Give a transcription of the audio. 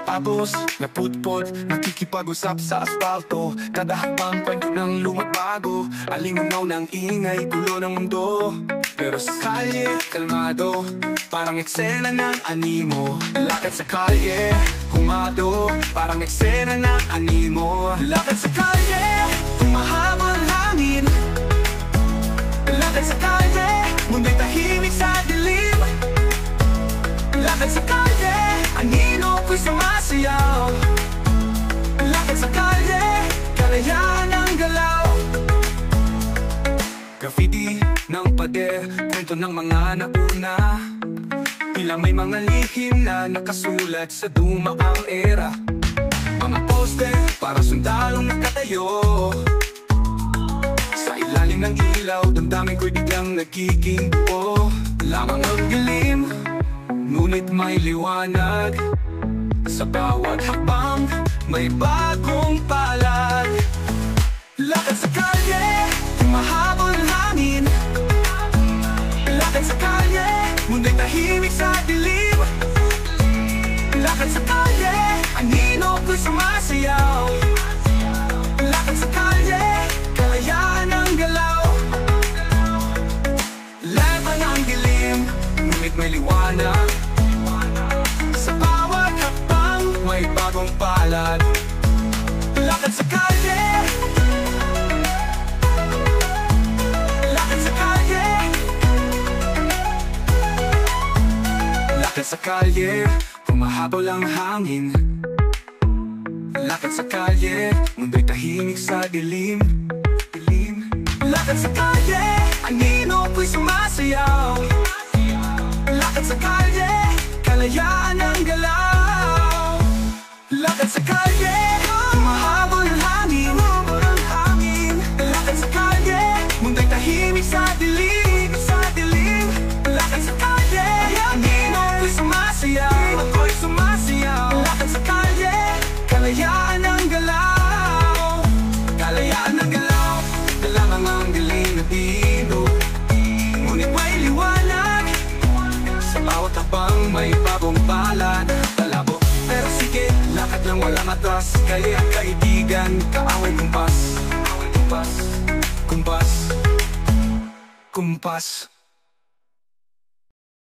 Tapos, naputpot, nakikipag-usap sa asfalto. Kada hakbang kwento ng luma't bago. Alingaw ng ingay, gulo ng mundo. Pero sa kalye, kalmado, parang eksena ng animo. Lakad sa kalye, humado, parang eksena ng animo. Lakad sa kalye, humahabol hangin. Lakad sa kalye, mundo'y tahimik sa dilim. Lakad sa kalye, anino ko'y sumasayaw. Lakad sa kalye, kalayaan ang galaw. Graffiti ng pader, kwento ng mga nauna. Tila may mga lihim na nakasulat sa dumaang era. Mga poster para sundalong nakatayo. Sa ilalim ng ilaw, damdamin ko'y biglang nagiging buo. Lamang ang dilim, ngunit may liwanag. Sa bawat hakbang, may bagong palad. Lakad sa kalye, humahabol hangin. Lakad sa kalye, mundo'y tahimik sa dilim. Lakad sa kalye, anino ko'y sumasayaw. Lakad sa kalye, kalayaan ang galaw. Laban ang dilim, ngunit may liwanag. Sa bawat hakbang, may bagong palad. Lakad sa kalye, lakad sa kalye. Lakad sa kalye, humahabol ang hangin. Lakad sa kalye, mundo'y tahimik sa dilim. Lakad sa kalye, anino ko'y sumasayaw. Lakad sa kalye, kalayaan ang galaw. Lakad sa kalye, humahabol ang hangin. Lakad sa kalye, mundo'y tahimik sa dilim. Lakad sa kalye, anino ko'y sumasayaw. Lakad sa kalye, kalayaan ang galaw. Kalayaan ang galaw, dalamang ang dilim na dino. Ngunit may liwanag, sa bawat habang may bagong palad. Talabo, pero sige, lakad lang walang atras. Kaya kaibigan, kaaway kumpas. Kumpas.